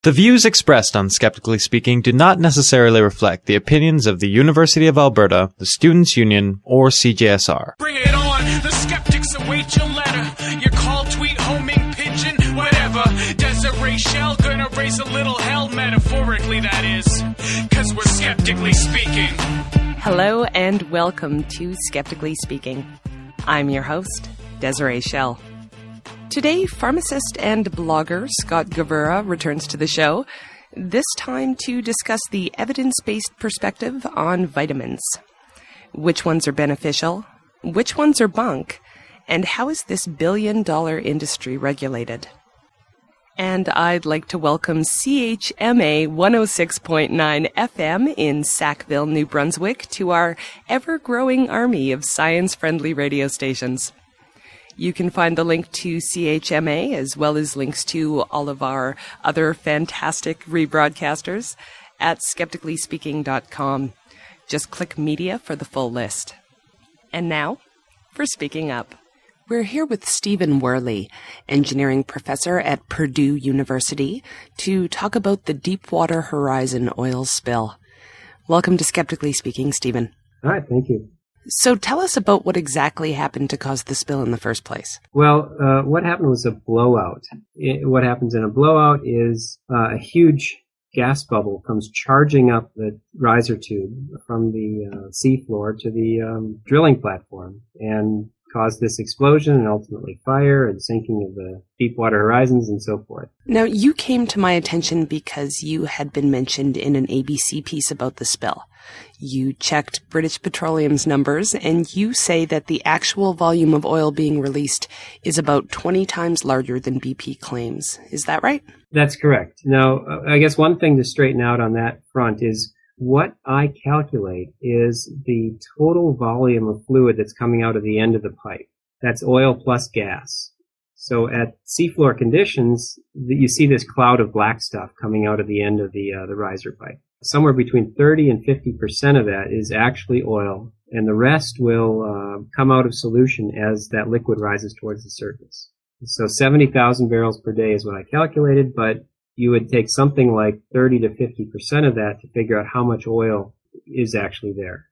The views expressed on Skeptically Speaking do not necessarily reflect the opinions of the University of Alberta, the Students' Union, or CJSR. Bring it on! The skeptics await your letter. Your call, tweet, homing, pigeon, whatever. Desiree Shell gonna raise a little hell, metaphorically that is. 'Cause we're skeptically speaking. Hello and welcome to Skeptically Speaking. I'm your host, Desiree Shell. Today, pharmacist and blogger Scott Gavura returns to the show, this time to discuss the evidence-based perspective on vitamins. Which ones are beneficial? Which ones are bunk? And how is this billion-dollar industry regulated? And I'd like to welcome CHMA 106.9 FM in Sackville, New Brunswick, to our ever-growing army of science-friendly radio stations. You can find the link to CHMA as well as links to all of our other fantastic rebroadcasters at skepticallyspeaking.com. Just click media for the full list. And now, for Speaking Up. We're here with Steve Wereley, engineering professor at Purdue University, to talk about the Deepwater Horizon Oil Spill. Welcome to Skeptically Speaking, Stephen. All right, thank you. So tell us about what exactly happened to cause the spill in the first place. Well, what happened was a blowout. What happens in a blowout is a huge gas bubble comes charging up the riser tube from the seafloor to the drilling platform and caused this explosion and ultimately fire and sinking of the Deepwater Horizons and so forth. Now, you came to my attention because you had been mentioned in an ABC piece about the spill. You checked British Petroleum's numbers, and you say that the actual volume of oil being released is about 20 times larger than BP claims. Is that right? That's correct. Now, I guess one thing to straighten out on that front is what I calculate is the total volume of fluid that's coming out of the end of the pipe. That's oil plus gas. So at seafloor conditions, you see this cloud of black stuff coming out of the end of the riser pipe. Somewhere between 30 and 50% of that is actually oil, and the rest will come out of solution as that liquid rises towards the surface. So 70,000 barrels per day is what I calculated, but you would take something like 30 to 50% of that to figure out how much oil is actually there.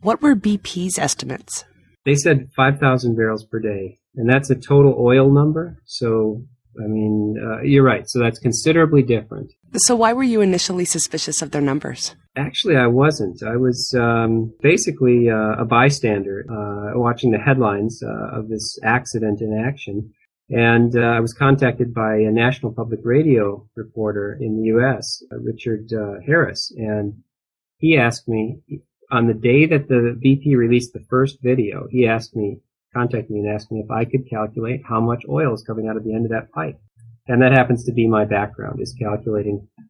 What were BP's estimates? They said 5,000 barrels per day, and that's a total oil number. So, you're right. So that's considerably different. So why were you initially suspicious of their numbers? Actually, I wasn't. I was basically a bystander watching the headlines of this accident in action. And I was contacted by a national public radio reporter in the U.S., Richard Harris, and he asked me, on the day that the BP released the first video, contacted me and asked me if I could calculate how much oil is coming out of the end of that pipe. And that happens to be my background, is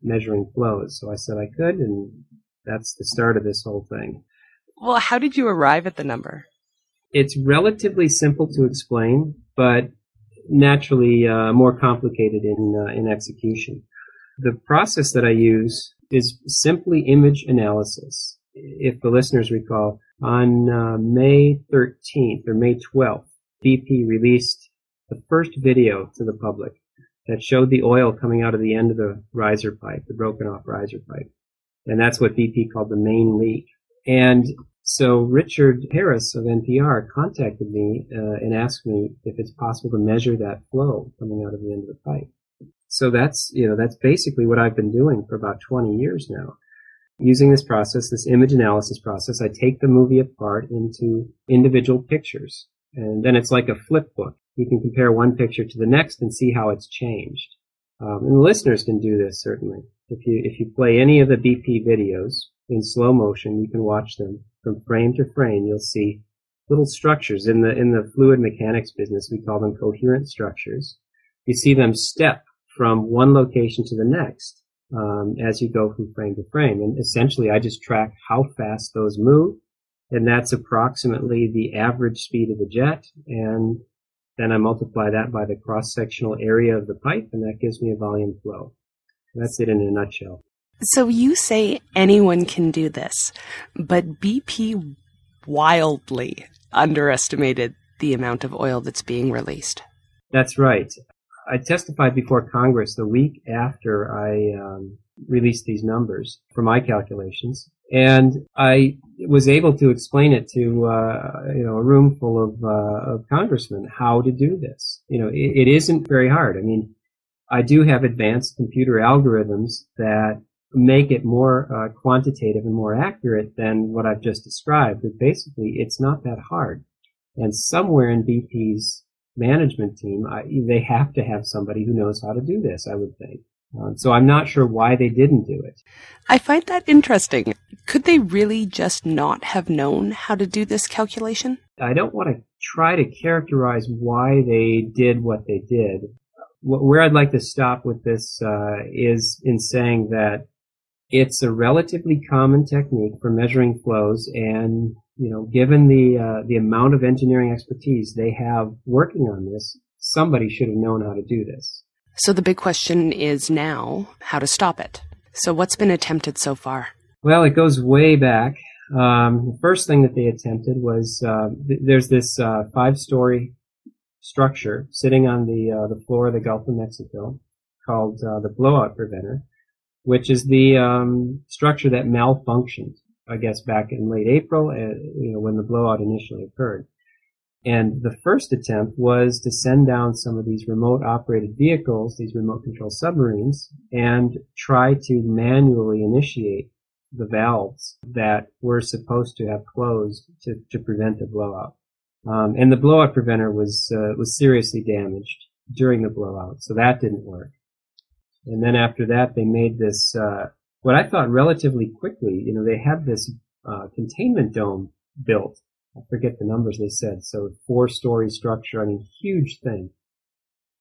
measuring flows. So I said I could, and that's the start of this whole thing. Well, how did you arrive at the number? It's relatively simple to explain, but naturally more complicated in execution. The process that I use is simply image analysis. If the listeners recall, on May 13th or May 12th, BP released the first video to the public that showed the oil coming out of the end of the riser pipe, the broken off riser pipe. And that's what BP called the main leak. And so Richard Harris of NPR contacted me and asked me if it's possible to measure that flow coming out of the end of the pipe. So that's basically what I've been doing for about 20 years now. Using this process, this image analysis process, I take the movie apart into individual pictures. And then it's like a flip book. You can compare one picture to the next and see how it's changed. And the listeners can do this, certainly. If you play any of the BP videos in slow motion, you can watch them from frame to frame. You'll see little structures. In the fluid mechanics business, we call them coherent structures. You see them step from one location to the next as you go from frame to frame. And essentially, I just track how fast those move, and that's approximately the average speed of the jet. And then I multiply that by the cross-sectional area of the pipe, and that gives me a volume flow. That's it in a nutshell. So you say anyone can do this, but BP wildly underestimated the amount of oil that's being released. That's right. I testified before Congress the week after I released these numbers for my calculations, and I was able to explain it to a room full of congressmen how to do this. It isn't very hard. I mean, I do have advanced computer algorithms that make it more quantitative and more accurate than what I've just described, but basically it's not that hard. And somewhere in BP's management team, they have to have somebody who knows how to do this, I would think. So I'm not sure why they didn't do it. I find that interesting. Could they really just not have known how to do this calculation? I don't want to try to characterize why they did what they did. Where I'd like to stop with this is in saying that it's a relatively common technique for measuring flows, and given the amount of engineering expertise they have working on this, somebody should have known how to do this. So the big question is now how to stop it. So what's been attempted so far? Well, it goes way back. The first thing that they attempted was there's this 5-story structure sitting on the floor of the Gulf of Mexico called the blowout preventer, which is the structure that malfunctioned, I guess, back in late April, when the blowout initially occurred. And the first attempt was to send down some of these remote-operated vehicles, these remote-control submarines, and try to manually initiate the valves that were supposed to have closed to prevent the blowout. And the blowout preventer was seriously damaged during the blowout, so that didn't work. And then after that, they made this, what I thought relatively quickly, they had this containment dome built. I forget the numbers they said. So 4-story structure, huge thing.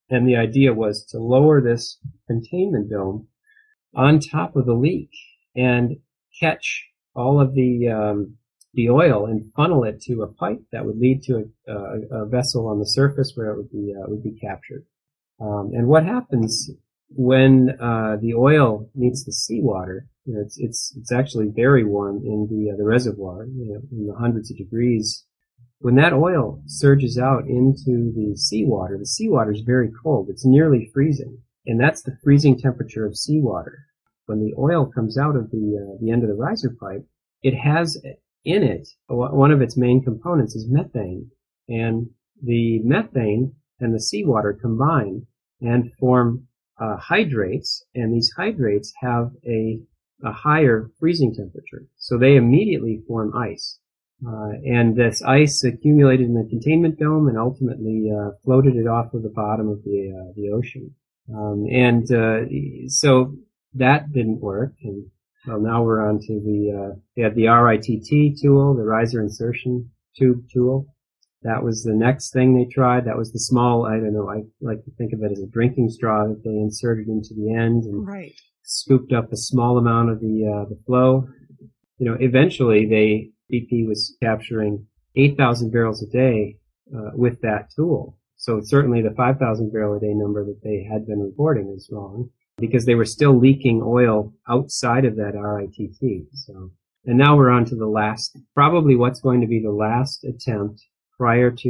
And the idea was to lower this containment dome on top of the leak and catch all of the oil and funnel it to a pipe that would lead to a vessel on the surface where it would be captured. And what happens when the oil meets the seawater? It's actually very warm in the reservoir, in the hundreds of degrees. When that oil surges out into the seawater is very cold. It's nearly freezing, and that's the freezing temperature of seawater. When the oil comes out of the end of the riser pipe, it has in it, one of its main components is methane, and the methane and the seawater combine and form hydrates, and these hydrates have a higher freezing temperature. So they immediately form ice. And this ice accumulated in the containment dome and ultimately floated it off of the bottom of the ocean. So that didn't work. And well, now we're on to they had the RITT tool, the riser insertion tube tool. That was the next thing they tried. That was the small, I don't know, I like to think of it as a drinking straw that they inserted into the end and scooped up a small amount of the flow. Eventually BP was capturing 8,000 barrels a day with that tool. So certainly the 5,000 barrel a day number that they had been reporting is wrong, because they were still leaking oil outside of that RITT. So, and now we're on to the last, probably what's going to be the last attempt prior to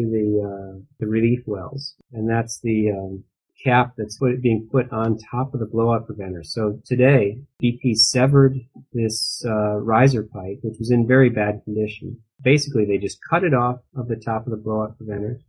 the relief wells, and that's the cap that's being put on top of the blowout preventer. So today, BP severed this riser pipe, which was in very bad condition. Basically, they just cut it off of the top of the blowout preventer,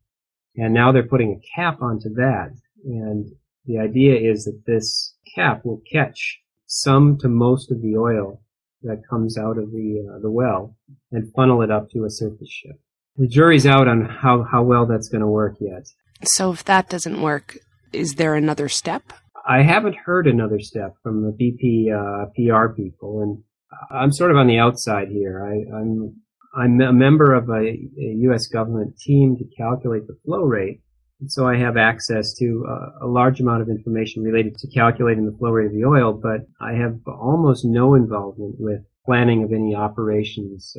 and now they're putting a cap onto that. And the idea is that this cap will catch some to most of the oil that comes out of the well and funnel it up to a surface ship. The jury's out on how well that's going to work yet. So if that doesn't work, is there another step? I haven't heard another step from the BP PR people, and I'm sort of on the outside here. I'm a member of a U.S. government team to calculate the flow rate, and so I have access to a large amount of information related to calculating the flow rate of the oil, but I have almost no involvement with planning of any operations.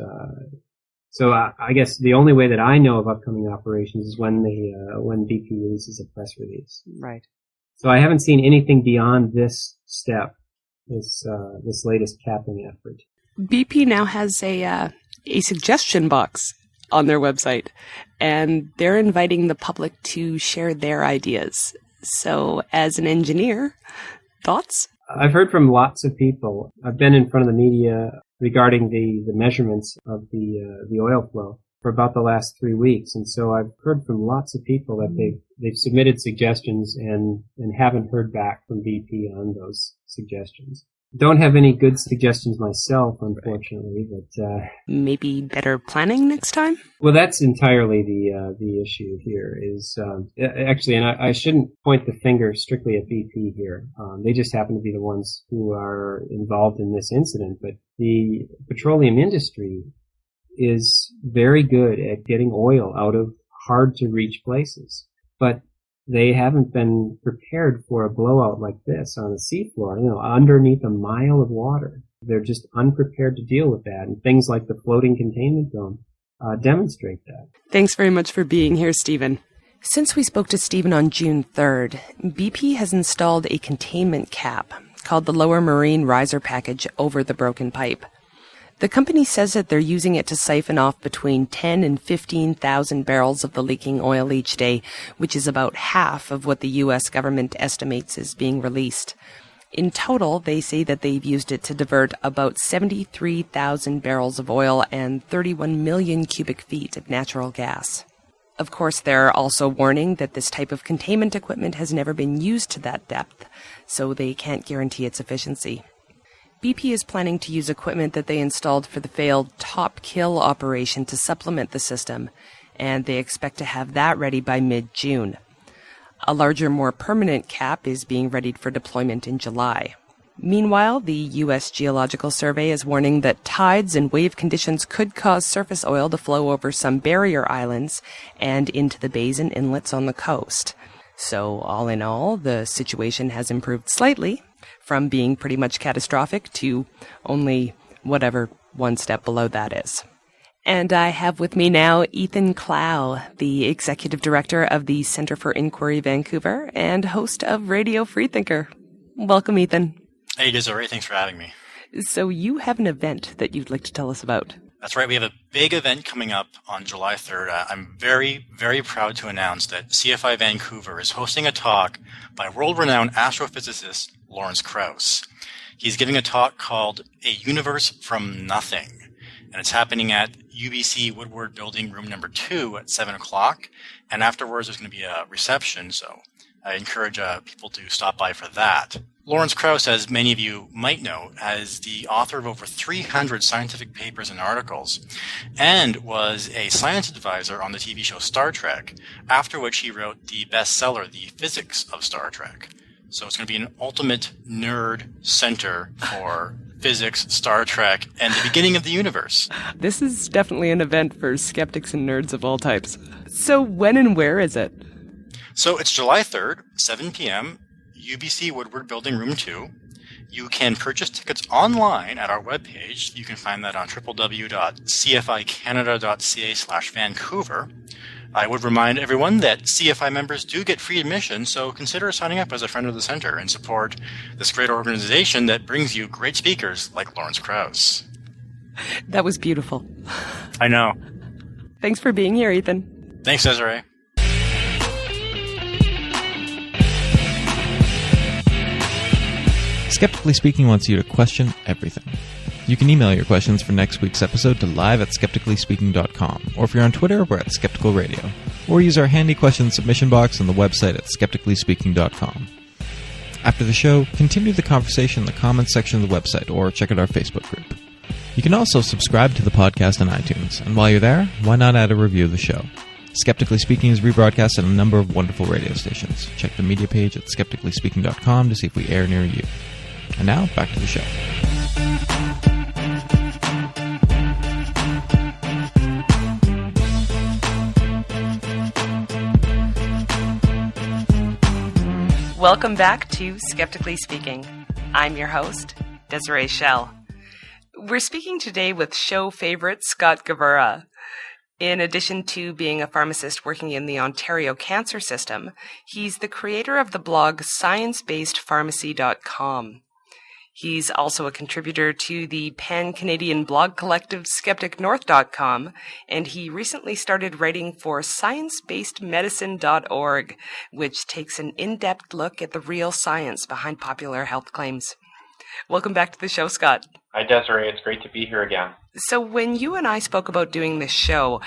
So I guess the only way that I know of upcoming operations is when BP releases a press release. Right. So I haven't seen anything beyond this step, this latest capping effort. BP now has a suggestion box on their website, and they're inviting the public to share their ideas. So, as an engineer, thoughts? I've heard from lots of people. I've been in front of the media regarding the measurements of the oil flow for about the last 3 weeks, and so I've heard from lots of people that they've submitted suggestions and haven't heard back from BP on those suggestions. Don't have any good suggestions myself, unfortunately, but Maybe better planning next time? well, that's entirely the issue here. Is actually, and I shouldn't point the finger strictly at BP here. They just happen to be the ones who are involved in this incident. But the petroleum industry is very good at getting oil out of hard to reach places, but they haven't been prepared for a blowout like this on the seafloor, underneath a mile of water. They're just unprepared to deal with that. And things like the floating containment dome demonstrate that. Thanks very much for being here, Stephen. Since we spoke to Stephen on June 3rd, BP has installed a containment cap called the Lower Marine Riser Package over the broken pipe. The company says that they're using it to siphon off between 10 and 15,000 barrels of the leaking oil each day, which is about half of what the U.S. government estimates is being released. In total, they say that they've used it to divert about 73,000 barrels of oil and 31 million cubic feet of natural gas. Of course, they're also warning that this type of containment equipment has never been used to that depth, so they can't guarantee its efficiency. BP is planning to use equipment that they installed for the failed Top Kill operation to supplement the system, and they expect to have that ready by mid-June. A larger, more permanent cap is being readied for deployment in July. Meanwhile, the U.S. Geological Survey is warning that tides and wave conditions could cause surface oil to flow over some barrier islands and into the bays and inlets on the coast. So, all in all, the situation has improved slightly, from being pretty much catastrophic to only whatever one step below that is. And I have with me now Ethan Clow, the Executive Director of the Centre for Inquiry Vancouver and host of Radio Freethinker. Welcome, Ethan. Hey, Desiree. Thanks for having me. So you have an event that you'd like to tell us about. That's right. We have a big event coming up on July 3rd. I'm very, very proud to announce that CFI Vancouver is hosting a talk by world-renowned astrophysicist Lawrence Krauss. He's giving a talk called A Universe from Nothing, and it's happening at UBC Woodward Building, room number 2 at 7 o'clock, and afterwards there's going to be a reception, so I encourage people to stop by for that. Lawrence Krauss, as many of you might know, is the author of over 300 scientific papers and articles, and was a science advisor on the TV show Star Trek, after which he wrote the bestseller, The Physics of Star Trek. So it's going to be an ultimate nerd center for physics, Star Trek, and the beginning of the universe. This is definitely an event for skeptics and nerds of all types. So when and where is it? So it's July 3rd, 7 p.m., UBC Woodward Building, Room 2. You can purchase tickets online at our webpage. You can find that on www.cficanada.ca/Vancouver. I would remind everyone that CFI members do get free admission, so consider signing up as a friend of the center and support this great organization that brings you great speakers like Lawrence Krauss. That was beautiful. I know. Thanks for being here, Ethan. Thanks, Desiree. Skeptically Speaking wants you to question everything. You can email your questions for next week's episode to live@skepticallyspeaking.com, or if you're on Twitter, we're at Skeptical Radio, or use our handy question submission box on the website at skepticallyspeaking.com. After the show, continue the conversation in the comments section of the website, or check out our Facebook group. You can also subscribe to the podcast on iTunes, and while you're there, why not add a review of the show? Skeptically Speaking is rebroadcast on a number of wonderful radio stations. Check the media page at skepticallyspeaking.com to see if we air near you. And now, back to the show. Welcome back to Skeptically Speaking. I'm your host, Desiree Schell. We're speaking today with show favorite Scott Gavura. In addition to being a pharmacist working in the Ontario Cancer System, he's the creator of the blog ScienceBasedPharmacy.com. He's also a contributor to the pan-Canadian blog collective skepticnorth.com, and he recently started writing for sciencebasedmedicine.org, which takes an in-depth look at the real science behind popular health claims. Welcome back to the show, Scott. Hi, Desiree. It's great to be here again. So when you and I spoke about doing this show,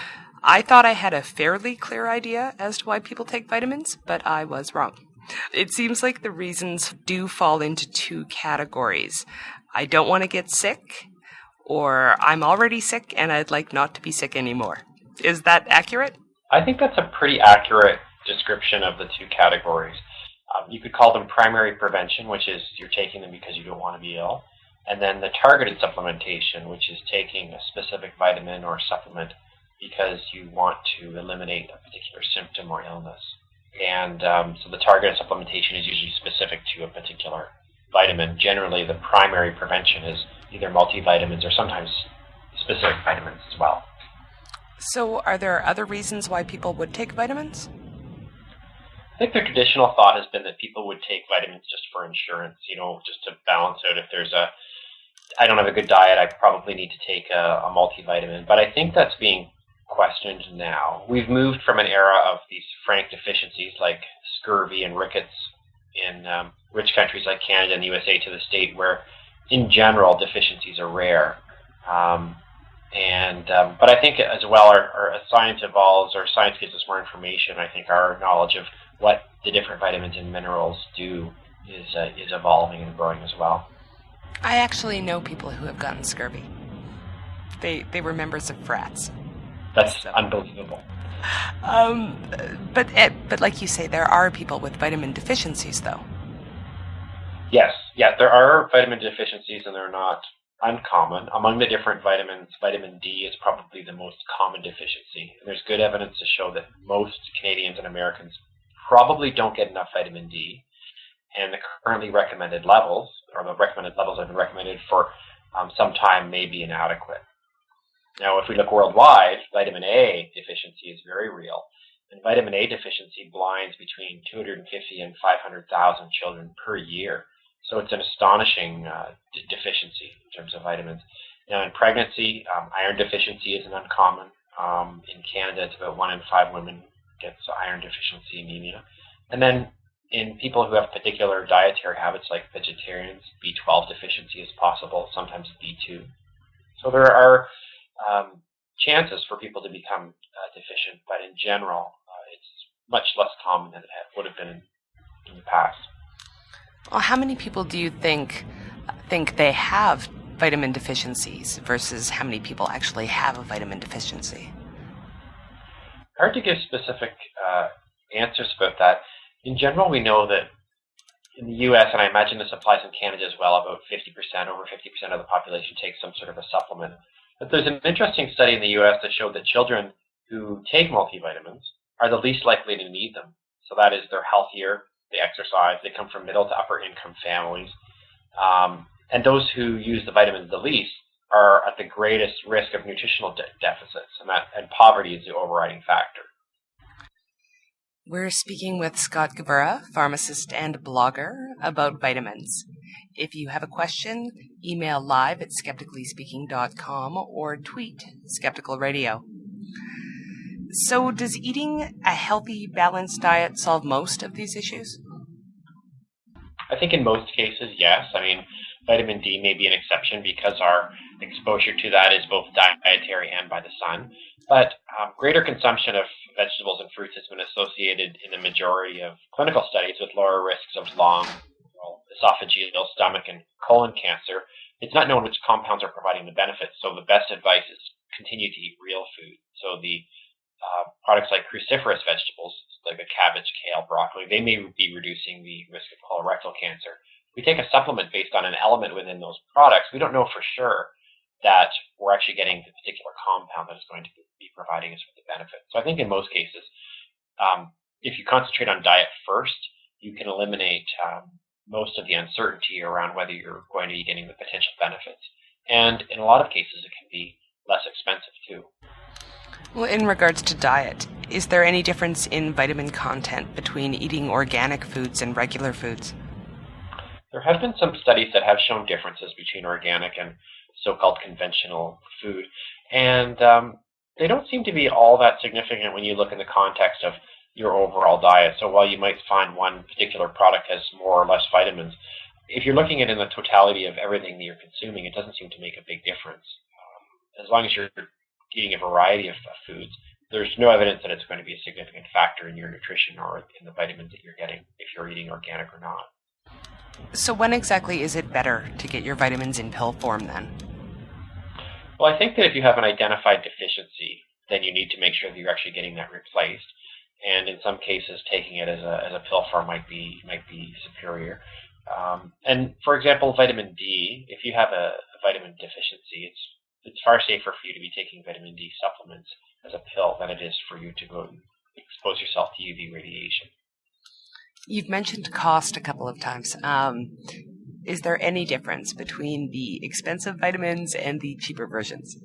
I thought I had a fairly clear idea as to why people take vitamins, but I was wrong. It seems like the reasons do fall into two categories. I don't want to get sick, or I'm already sick and I'd like not to be sick anymore. Is that accurate? I think that's a pretty accurate description of the two categories. You could call them primary prevention, which is you're taking them because you don't want to be ill, and then the targeted supplementation, which is taking a specific vitamin or supplement because you want to eliminate a particular symptom or illness. And so the targeted supplementation is usually specific to a particular vitamin. Generally, the primary prevention is either multivitamins or sometimes specific vitamins as well. So are there other reasons why people would take vitamins? I think the traditional thought has been that people would take vitamins just for insurance, just to balance out if I don't have a good diet, I probably need to take a multivitamin. But I think that's being questioned now. We've moved from an era of these frank deficiencies like scurvy and rickets in rich countries like Canada and the USA to the state where, in general, deficiencies are rare. But I think as well, as science evolves or science gives us more information, I think our knowledge of what the different vitamins and minerals do is evolving and growing as well. I actually know people who have gotten scurvy. They were members of frats. That's unbelievable. But like you say, there are people with vitamin deficiencies, though. Yes, there are vitamin deficiencies, and they're not uncommon. Among the different vitamins, vitamin D is probably the most common deficiency. And there's good evidence to show that most Canadians and Americans probably don't get enough vitamin D, and the currently recommended levels, or the recommended levels have been recommended for some time, may be inadequate. Now, if we look worldwide, vitamin A deficiency is very real, and vitamin A deficiency blinds between 250 and 500,000 children per year. So it's an astonishing deficiency in terms of vitamins. Now, in pregnancy, iron deficiency isn't uncommon. In Canada, it's about 1 in 5 women gets iron deficiency anemia. And then in people who have particular dietary habits like vegetarians, B12 deficiency is possible, sometimes B2. So there are chances for people to become deficient, but in general, it's much less common than it would have been in the past. Well, how many people do you think they have vitamin deficiencies versus how many people actually have a vitamin deficiency? Hard to give specific answers about that. In general, we know that in the U.S., and I imagine this applies in Canada as well, about 50%, over 50% of the population takes some sort of a supplement. But there's an interesting study in the U.S. that showed that children who take multivitamins are the least likely to need them. So that is, they're healthier, they exercise, they come from middle to upper income families. And those who use the vitamins the least are at the greatest risk of nutritional deficits, and poverty is the overriding factor. We're speaking with Scott Gavura, pharmacist and blogger, about vitamins. If you have a question, email live@skepticallyspeaking.com or tweet Skeptical Radio. So does eating a healthy, balanced diet solve most of these issues? I think in most cases, yes. I mean, vitamin D may be an exception because our exposure to that is both dietary and by the sun. But greater consumption of vegetables and fruits has been associated in the majority of clinical studies with lower risks of lung, esophageal, stomach, and colon cancer. It's not known which compounds are providing the benefits, so the best advice is continue to eat real food. So the products like cruciferous vegetables, like the cabbage, kale, broccoli, they may be reducing the risk of colorectal cancer. If we take a supplement based on an element within those products, we don't know for sure that we're actually getting the particular compound that is going to be providing us with the benefit. So I think in most cases, if you concentrate on diet first, you can eliminate most of the uncertainty around whether you're going to be getting the potential benefits. And in a lot of cases, it can be less expensive too. Well, in regards to diet, is there any difference in vitamin content between eating organic foods and regular foods? There have been some studies that have shown differences between organic and so-called conventional food, and they don't seem to be all that significant when you look in the context of your overall diet. So while you might find one particular product has more or less vitamins, if you're looking at it in the totality of everything that you're consuming, it doesn't seem to make a big difference. As long as you're eating a variety of foods, there's no evidence that it's going to be a significant factor in your nutrition or in the vitamins that you're getting if you're eating organic or not. So when exactly is it better to get your vitamins in pill form then? Well, I think that if you have an identified deficiency, then you need to make sure that you're actually getting that replaced. And in some cases, taking it as a pill form might be superior. And for example, vitamin D, if you have a vitamin deficiency, it's far safer for you to be taking vitamin D supplements as a pill than it is for you to go and expose yourself to UV radiation. You've mentioned cost a couple of times. Is there any difference between the expensive vitamins and the cheaper versions?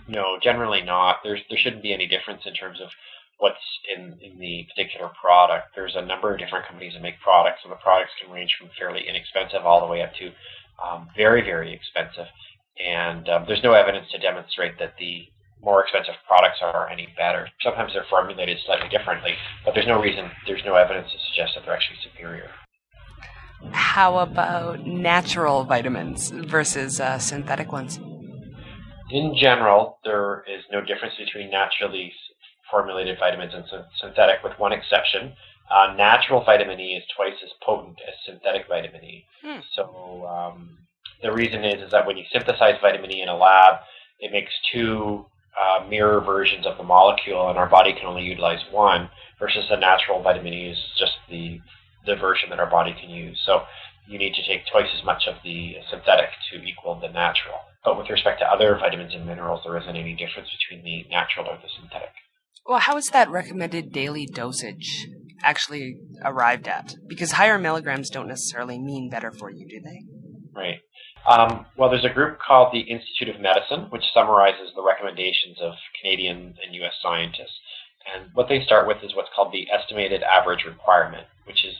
No, generally not. There shouldn't be any difference in terms of what's in the particular product. There's a number of different companies that make products, and the products can range from fairly inexpensive all the way up to very, very expensive. And there's no evidence to demonstrate that the more expensive products are any better. Sometimes they're formulated slightly differently, but there's no evidence to suggest that they're actually superior. How about natural vitamins versus synthetic ones? In general, there is no difference between naturally formulated vitamins and synthetic, with one exception. Natural vitamin E is twice as potent as synthetic vitamin E. So the reason is that when you synthesize vitamin E in a lab, it makes two mirror versions of the molecule, and our body can only utilize one, versus the natural vitamin E is just the version that our body can use. So you need to take twice as much of the synthetic to equal the natural. But with respect to other vitamins and minerals, there isn't any difference between the natural or the synthetic. Well, how is that recommended daily dosage actually arrived at? Because higher milligrams don't necessarily mean better for you, do they? Right. Well, there's a group called the Institute of Medicine, which summarizes the recommendations of Canadian and U.S. scientists. And what they start with is what's called the estimated average requirement, which is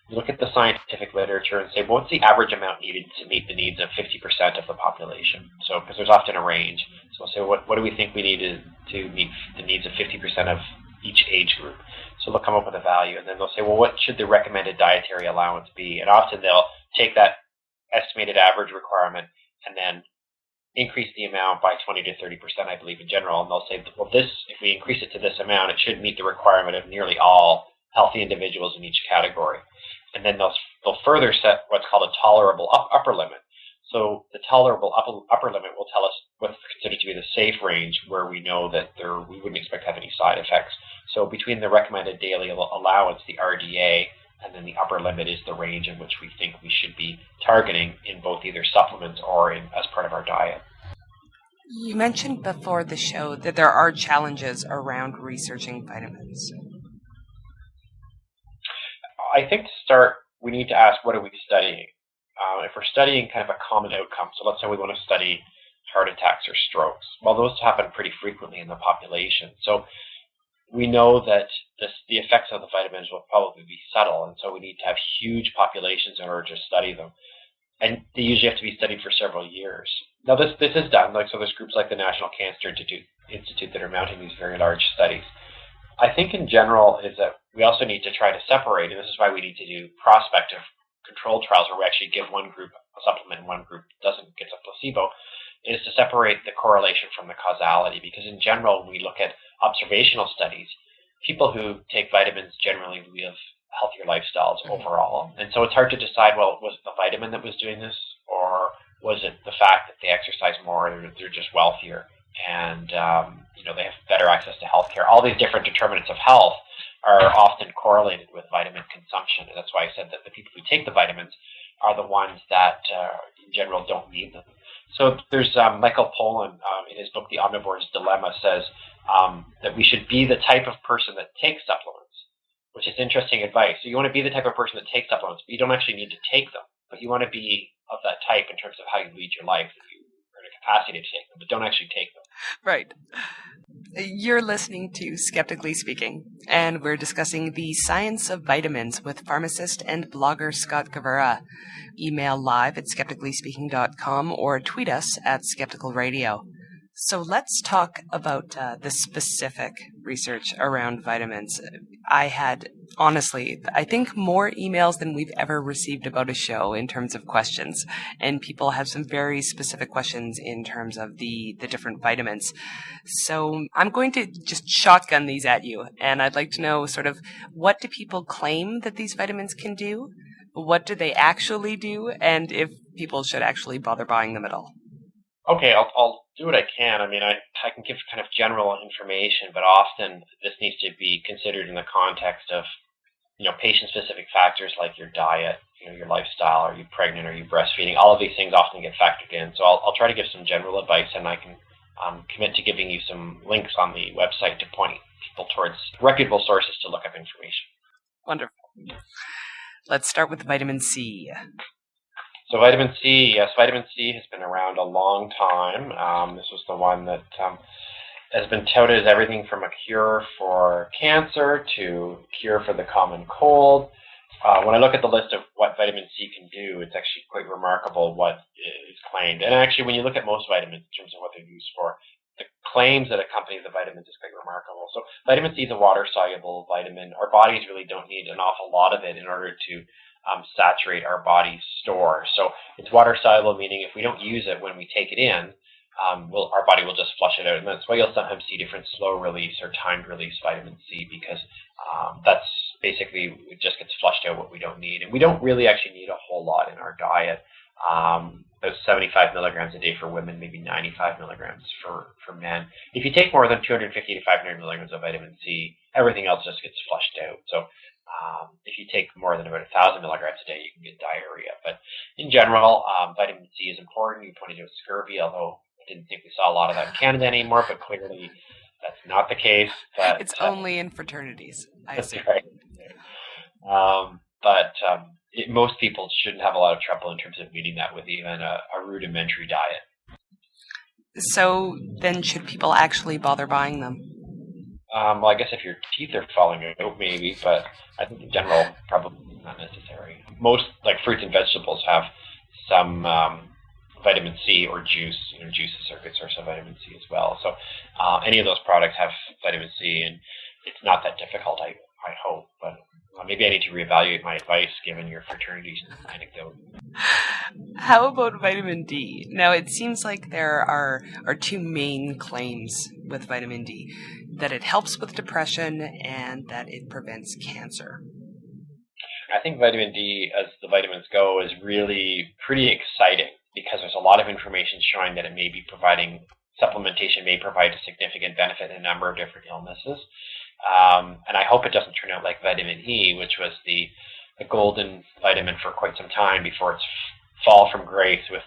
you look at the scientific literature and say, well, what's the average amount needed to meet the needs of 50% of the population? So, because there's often a range. So we'll say, what do we think we need to meet the needs of 50% of each age group? So they'll come up with a value, and then they'll say, well, what should the recommended dietary allowance be? And often they'll take that estimated average requirement and then increase the amount by 20 to 30%, I believe, in general. And they'll say, well, if we increase it to this amount, it should meet the requirement of nearly all healthy individuals in each category. And then they'll further set what's called a tolerable upper limit. So the tolerable upper limit will tell us what's considered to be the safe range, where we know that we wouldn't expect to have any side effects. So between the recommended daily allowance, the RDA, and then the upper limit is the range in which we think we should be targeting in both either supplements or as part of our diet. You mentioned before the show that there are challenges around researching vitamins. I think to start, we need to ask, what are we studying? If we're studying kind of a common outcome, so let's say we want to study heart attacks or strokes, well, those happen pretty frequently in the population. So we know that the effects of the vitamins will probably be subtle, and so we need to have huge populations in order to study them. And they usually have to be studied for several years. Now, this is done, so there's groups like the National Cancer Institute that are mounting these very large studies. I think in general is that we also need to try to separate, and this is why we need to do prospective control trials where we actually give one group a supplement and one group gets a placebo, is to separate the correlation from the causality. Because in general, when we look at observational studies, people who take vitamins generally live healthier lifestyles overall. And so it's hard to decide, well, was it the vitamin that was doing this, or was it the fact that they exercise more, or they're just wealthier and they have better access to healthcare. All these different determinants of health are often correlated with vitamin consumption, and that's why I said that the people who take the vitamins are the ones that in general don't need them. So there's Michael Pollan in his book The Omnivore's Dilemma says that we should be the type of person that takes supplements, which is interesting advice. So you want to be the type of person that takes supplements, but you don't actually need to take them, but you want to be of that type in terms of how you lead your life. If you are in a capacity to take them, but don't actually take them. Right. You're listening to Skeptically Speaking, and we're discussing the science of vitamins with pharmacist and blogger Scott Gavura. Email live at skepticallyspeaking.com or tweet us at Skeptical Radio. So let's talk about the specific research around vitamins. I had, honestly, I think more emails than we've ever received about a show in terms of questions. And people have some very specific questions in terms of the different vitamins. So I'm going to just shotgun these at you. And I'd like to know sort of, what do people claim that these vitamins can do? What do they actually do? And if people should actually bother buying them at all. Okay, I'll do what I can. I mean, I can give kind of general information, but often this needs to be considered in the context of, patient-specific factors like your diet, your lifestyle, are you pregnant, are you breastfeeding? All of these things often get factored in. So I'll try to give some general advice, and I can commit to giving you some links on the website to point people towards reputable sources to look up information. Wonderful. Let's start with vitamin C. So vitamin C, yes, vitamin C has been around a long time. This was the one that has been touted as everything from a cure for cancer to cure for the common cold. When I look at the list of what vitamin C can do, it's actually quite remarkable what is claimed. And actually, when you look at most vitamins in terms of what they're used for, the claims that accompany the vitamins is quite remarkable. So vitamin C is a water-soluble vitamin. Our bodies really don't need an awful lot of it in order to saturate our body's store. So it's water soluble, meaning if we don't use it when we take it in, our body will just flush it out. And that's why you'll sometimes see different slow release or timed release vitamin C, because that's basically, it just gets flushed out what we don't need. And we don't really actually need a whole lot in our diet. About 75 milligrams a day for women, maybe 95 milligrams for men. If you take more than 250 to 500 milligrams of vitamin C, everything else just gets flushed out. So if you take more than about 1,000 milligrams a day, you can get diarrhea. But in general, vitamin C is important. You pointed out scurvy, although I didn't think we saw a lot of that in Canada anymore, but clearly that's not the case. But it's only in fraternities, I assume. Right. Most people shouldn't have a lot of trouble in terms of meeting that with even a rudimentary diet. So then should people actually bother buying them? Well, I guess if your teeth are falling out, maybe, but I think in general, probably not necessary. Most, like fruits and vegetables, have some vitamin C or juice. Juices are a good source of vitamin C as well. So any of those products have vitamin C, and it's not that difficult, I hope. But maybe I need to reevaluate my advice given your fraternity's anecdote. How about vitamin D? Now, it seems like there are two main claims with vitamin D, that it helps with depression and that it prevents cancer. I think vitamin D, as the vitamins go, is really pretty exciting because there's a lot of information showing that it may be providing, supplementation may provide a significant benefit in a number of different illnesses. And I hope it doesn't turn out like vitamin E, which was the golden vitamin for quite some time before its fall from grace with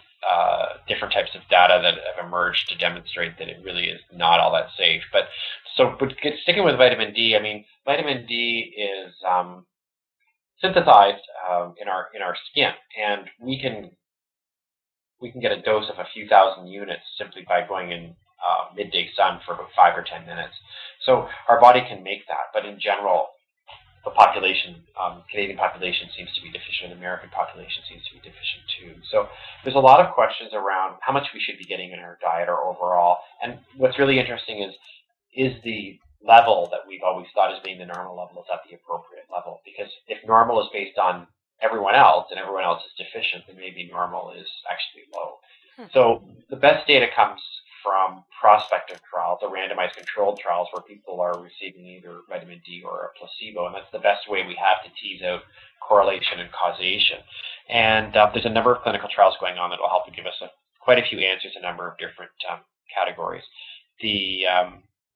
different types of data that have emerged to demonstrate that it really is not all that safe. But sticking with vitamin D, I mean, vitamin D is synthesized in our skin, and we can get a dose of a few thousand units simply by going in midday sun for about 5 or 10 minutes. So our body can make that, but in general, the population, Canadian population seems to be deficient, American population seems to be deficient too. So there's a lot of questions around how much we should be getting in our diet or overall. And what's really interesting is the level that we've always thought as being the normal level, is at the appropriate level? Because if normal is based on everyone else and everyone else is deficient, then maybe normal is actually low. So the best data comes from prospective trials, or randomized controlled trials, where people are receiving either vitamin D or a placebo, and that's the best way we have to tease out correlation and causation. And there's a number of clinical trials going on that will help to give us quite a few answers, a number of different categories. The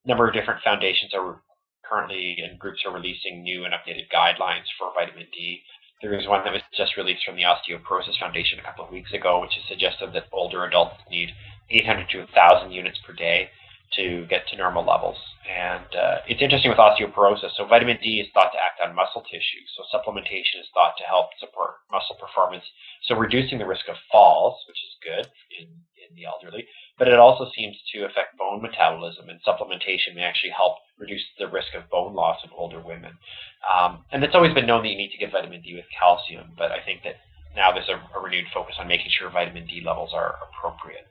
number of different foundations are currently, and groups are releasing new and updated guidelines for vitamin D. There was one that was just released from the Osteoporosis Foundation a couple of weeks ago, which has suggested that older adults need 800 to 1,000 units per day to get to normal levels. And it's interesting with osteoporosis. So vitamin D is thought to act on muscle tissue. So supplementation is thought to help support muscle performance. So reducing the risk of falls, which is good in the elderly. But it also seems to affect bone metabolism, and supplementation may actually help reduce the risk of bone loss in older women. And it's always been known that you need to give vitamin D with calcium, but I think that now there's a renewed focus on making sure vitamin D levels are appropriate.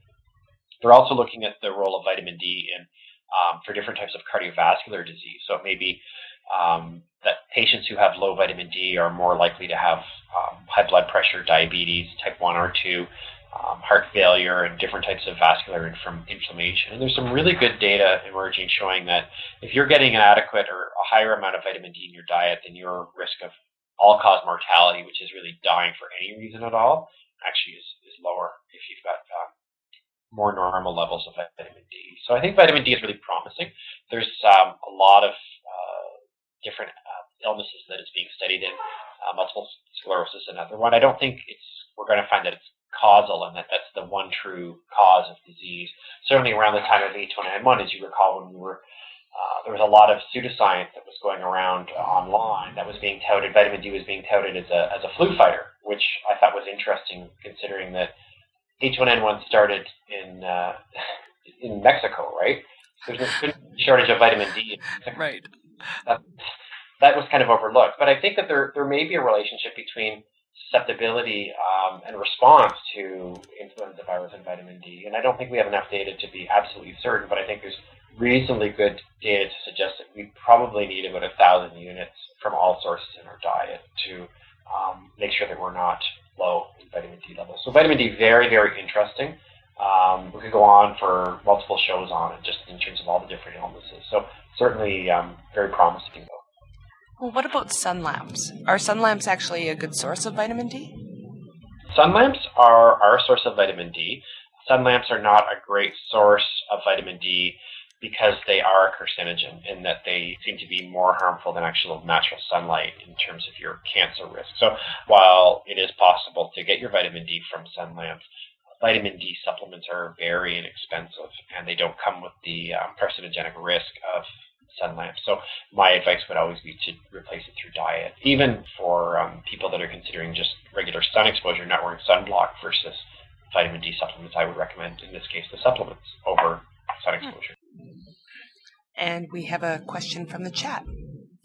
They're also looking at the role of vitamin D in for different types of cardiovascular disease. So it may be that patients who have low vitamin D are more likely to have high blood pressure, diabetes, type 1 or 2, heart failure, and different types of vascular inflammation. And there's some really good data emerging showing that if you're getting an adequate or a higher amount of vitamin D in your diet, then your risk of all-cause mortality, which is really dying for any reason at all, actually is lower if you've got more normal levels of vitamin D. So I think vitamin D is really promising. There's a lot of different illnesses that it's being studied in, multiple sclerosis, another one. I don't think we're going to find that it's causal and that's the one true cause of disease. Certainly around the time of H1N1, as you recall, when we were there was a lot of pseudoscience that was going around online that was being touted. Vitamin D was being touted as a flu fighter, which I thought was interesting, considering that H1N1 started in Mexico, right? There's a shortage of vitamin D in Mexico. Right. That was kind of overlooked. But I think that there may be a relationship between susceptibility and response to influenza virus and vitamin D. And I don't think we have enough data to be absolutely certain, but I think there's reasonably good data to suggest that we probably need about 1,000 units from all sources in our diet to make sure that we're not low in vitamin D levels. So vitamin D, very, very interesting. We could go on for multiple shows on it just in terms of all the different illnesses. So certainly very promising. Well, what about sun lamps? Are sun lamps actually a good source of vitamin D? Sun lamps are our source of vitamin D. Sun lamps are not a great source of vitamin D because they are a carcinogen in that they seem to be more harmful than actual natural sunlight in terms of your cancer risk. So while it is possible to get your vitamin D from sun lamps, vitamin D supplements are very inexpensive and they don't come with the carcinogenic risk of sun lamps. So my advice would always be to replace it through diet, even for people that are considering just regular sun exposure, not wearing sunblock versus vitamin D supplements. I would recommend, in this case, the supplements over sun exposure. And we have a question from the chat.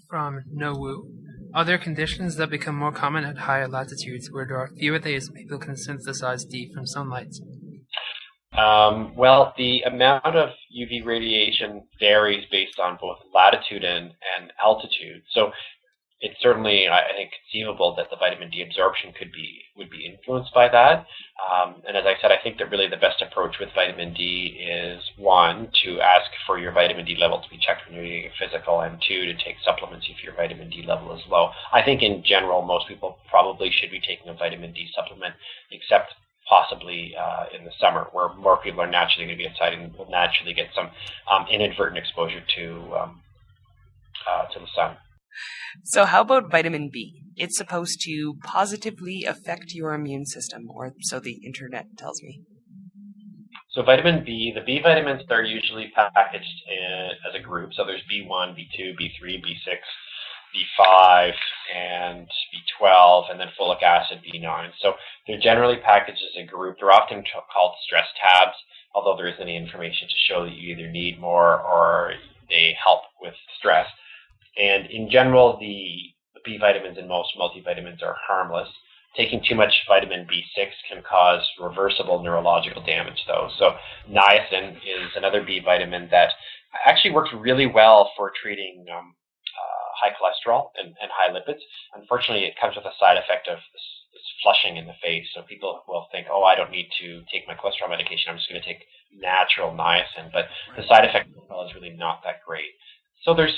From Nowu. Are there conditions that become more common at higher latitudes where there are fewer days people can synthesize D from sunlight? Well, the amount of UV radiation varies based on both latitude and altitude. So it's certainly, I think, conceivable that the vitamin D absorption would be influenced by that. And as I said, I think that really the best approach with vitamin D is, one, to ask for your vitamin D level to be checked when you're doing a physical, and two, to take supplements if your vitamin D level is low. I think in general, most people probably should be taking a vitamin D supplement, except possibly in the summer, where more people are naturally going to be outside and will naturally get some inadvertent exposure to the sun. So how about vitamin B? It's supposed to positively affect your immune system, or so the internet tells me. So vitamin B, the B vitamins, they're usually packaged as a group. So there's B1, B2, B3, B6, B5, and B12, and then folic acid, B9. So they're generally packaged as a group. They're often called stress tabs, although there isn't any information to show that you either need more or they help with stress. And in general, the B vitamins and most multivitamins are harmless. Taking too much vitamin B6 can cause reversible neurological damage, though. So niacin is another B vitamin that actually works really well for treating high cholesterol and high lipids. Unfortunately, it comes with a side effect of this flushing in the face. So people will think, oh, I don't need to take my cholesterol medication. I'm just going to take natural niacin. But the side effect is really not that great. So there's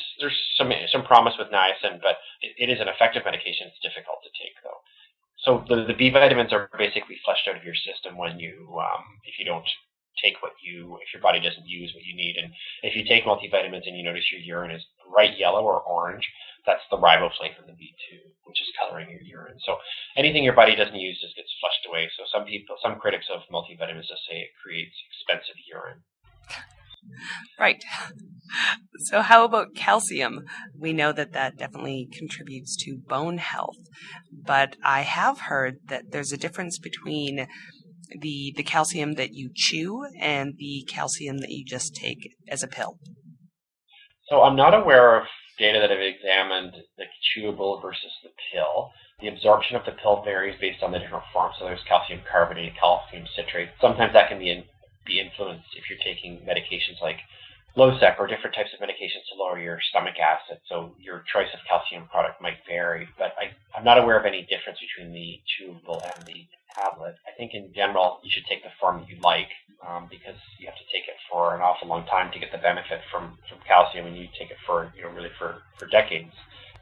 some promise with niacin, but it is an effective medication. It's difficult to take, though. So the B vitamins are basically flushed out of your system when you if you don't take if your body doesn't use what you need. And if you take multivitamins and you notice your urine is bright yellow or orange, that's the riboflavin, the B2, which is coloring your urine. So anything your body doesn't use just gets flushed away. So some critics of multivitamins just say it creates expensive urine. Right. So how about calcium? We know that definitely contributes to bone health, but I have heard that there's a difference between the calcium that you chew and the calcium that you just take as a pill? So I'm not aware of data that have examined the chewable versus the pill. The absorption of the pill varies based on the different forms. So there's calcium carbonate, calcium citrate. Sometimes that can be influenced if you're taking medications like Losec or different types of medications to lower your stomach acid. So your choice of calcium product might vary. But I'm not aware of any difference between the chewable and the tablet. I think in general you should take the form that you like because you have to take it for an awful long time to get the benefit from calcium, and you take it for really for decades.